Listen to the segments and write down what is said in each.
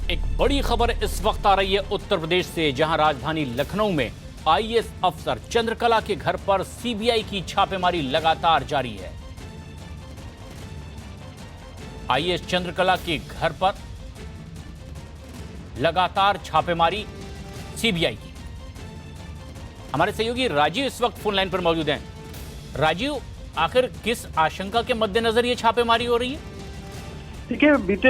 एक बड़ी खबर इस वक्त आ रही है उत्तर प्रदेश से, जहां राजधानी लखनऊ में आईएएस अफसर चंद्रकला के घर पर सीबीआई की छापेमारी लगातार जारी है। आईएएस चंद्रकला के घर पर लगातार छापेमारी सीबीआई की। हमारे सहयोगी राजीव इस वक्त फोन लाइन पर मौजूद हैं। राजीव, आखिर किस आशंका के मद्देनजर ये छापेमारी हो रही है? देखिए, बीते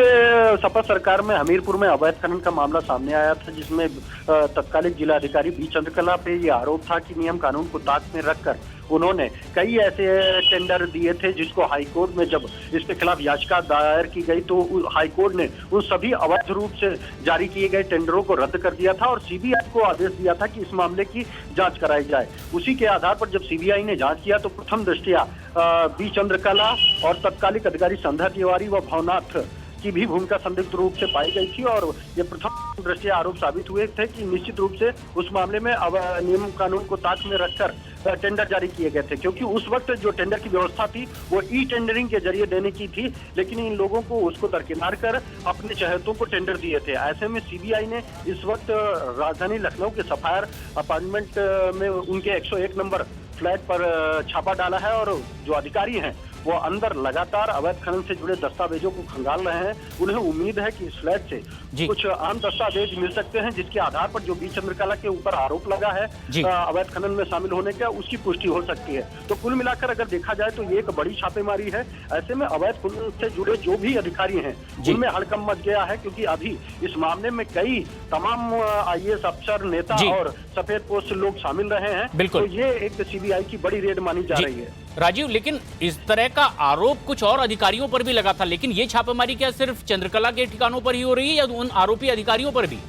सपा सरकार में हमीरपुर में अवैध खनन का मामला सामने आया था, जिसमें तत्कालीन जिलाधिकारी बी चंद्रकला पे ये आरोप था कि नियम कानून को ताक में रखकर उन्होंने कई ऐसे टेंडर दिए थे, जिसको हाईकोर्ट में जब इसके खिलाफ याचिका दायर की गई तो हाईकोर्ट ने उन सभी अवैध रूप से जारी किए गए टेंडरों को रद्द कर दिया था और सीबीआई को आदेश दिया था कि इस मामले की जांच कराई जाए। उसी के आधार पर जब सीबीआई ने जांच किया तो प्रथम दृष्टया बी चंद्रकला और तत्कालिक अधिकारी संध्या तिवारी व भवनाथ की भी भूमिका संदिग्ध रूप से पाई गई थी और ये प्रथम दृष्टया आरोप साबित हुए थे कि निश्चित रूप से उस मामले में अब नियम कानून को ताक में रखकर टेंडर जारी किए गए थे, क्योंकि उस वक्त जो टेंडर की व्यवस्था थी वो ई टेंडरिंग के जरिए देने की थी, लेकिन इन लोगों को उसको दरकिनार कर अपने चहेतों को टेंडर दिए थे। ऐसे में सीबीआई ने इस वक्त राजधानी लखनऊ के सफायर अपार्टमेंट में उनके 101 नंबर फ्लैट पर छापा डाला है और जो अधिकारी हैं वो अंदर लगातार अवैध खनन से जुड़े दस्तावेजों को खंगाल रहे हैं। उन्हें उम्मीद है कि इस फ्लैट से कुछ आम दस्तावेज मिल सकते हैं, जिसके आधार पर जो बी चंद्रकला के ऊपर आरोप लगा है अवैध खनन में शामिल होने का, उसकी पुष्टि हो सकती है। तो कुल मिलाकर अगर देखा जाए तो ये एक बड़ी छापेमारी है। ऐसे में अवैध खनन से जुड़े जो भी अधिकारी हैं उनमें हड़कंप मच गया है, क्योंकि अभी इस मामले में कई तमाम आईएएस अफसर, नेता और सफेद पोस्ट लोग शामिल रहे हैं। तो ये एक सीबीआई की बड़ी रेड मानी जा रही है। राजीव, लेकिन इस तरह का आरोप कुछ और अधिकारियों पर भी लगा था, लेकिन ये छापेमारी क्या सिर्फ चंद्रकला के ठिकानों पर ही हो रही है या उन आरोपी अधिकारियों पर भी?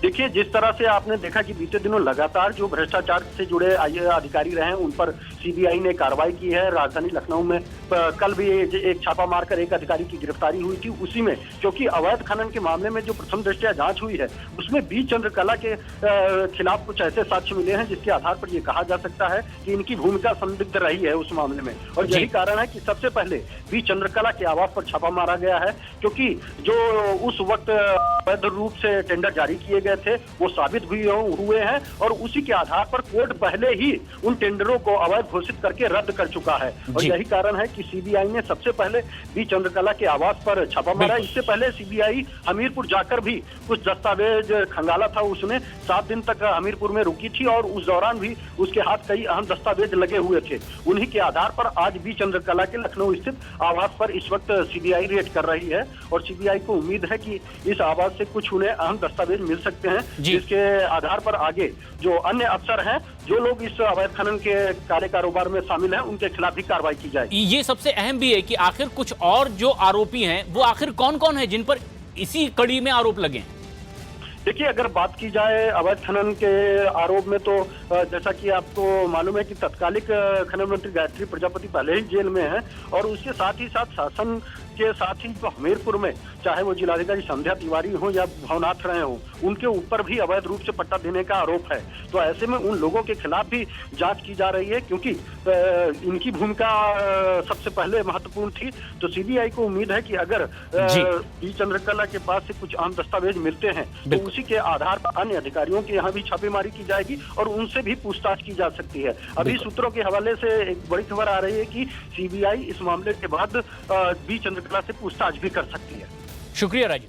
देखिए, जिस तरह से आपने देखा कि बीते दिनों लगातार जो भ्रष्टाचार से जुड़े आईएएस अधिकारी रहे हैं उन पर सीबीआई ने कार्रवाई की है। राजधानी लखनऊ में कल भी एक छापा मारकर एक अधिकारी की गिरफ्तारी हुई थी। उसी में क्योंकि अवैध खनन के मामले में जो प्रथम दृष्टया जांच हुई है उसमें बी चंद्रकला के खिलाफ कुछ ऐसे साक्ष्य मिले हैं जिसके आधार पर यह कहा जा सकता है कि इनकी भूमिका संदिग्ध रही है उस मामले में, और यही कारण है कि सबसे पहले बी चंद्रकला के आवास पर छापा मारा गया है, क्योंकि जो उस वक्त अवैध रूप से टेंडर जारी किए गए थे वो साबित हुए हैं और उसी के आधार पर कोर्ट पहले ही उन टेंडरों को अवैध घोषित करके रद्द कर चुका है। और यही कारण है कि सीबीआई ने सबसे पहले बी चंद्रकला के आवास पर छापा मारा। इससे पहले सीबीआई हमीरपुर जाकर भी कुछ दस्तावेज खंगाला था। उसने 7 दिन तक हमीरपुर में रुकी थी और उस दौरान भी उसके हाथ कई अहम दस्तावेज लगे हुए थे। उन्हीं के आधार पर आज बी चंद्रकला के लखनऊ स्थित आवास पर इस वक्त सीबीआई रेड कर रही है और सीबीआई को उम्मीद है कि इस आवास से कुछ उन्हें अहम दस्तावेज मिल सकते हैं, जिसके आधार पर आगे जो अन्य अफसर हैं, जो लोग इस अवैध खनन के काले कारोबार में शामिल हैं, उनके खिलाफ भी कार्रवाई की जाएगी। ये सबसे अहम भी है कि आखिर कुछ और जो आरोपी हैं वो आखिर कौन कौन है जिन पर इसी कड़ी में आरोप लगे हैं? देखिए, अगर बात की जाए अवैध खनन के आरोप में तो जैसा कि आपको मालूम है कि तत्कालिक खनन मंत्री गायत्री प्रजापति पहले ही जेल में है और उसके साथ ही साथ शासन के साथ ही जो हमीरपुर में चाहे वो जिलाधिकारी संध्या तिवारी हो या भवनाथ रहे हो, उनके ऊपर भी अवैध रूप से पट्टा देने का आरोप है। तो ऐसे में उन लोगों के खिलाफ भी जांच की जा रही है, क्योंकि इनकी भूमिका सबसे पहले महत्वपूर्ण थी। तो सीबीआई को उम्मीद है कि अगर बी चंद्रकला के पास से कुछ अहम दस्तावेज मिलते हैं तो उसी के आधार पर अन्य अधिकारियों के यहाँ भी छापेमारी की जाएगी और उनसे भी पूछताछ की जा सकती है। अभी सूत्रों के हवाले से एक बड़ी खबर आ रही है कि सीबीआई इस मामले के बाद बी चंद्रकला से पूछताछ भी कर सकती है। शुक्रिया राजीव।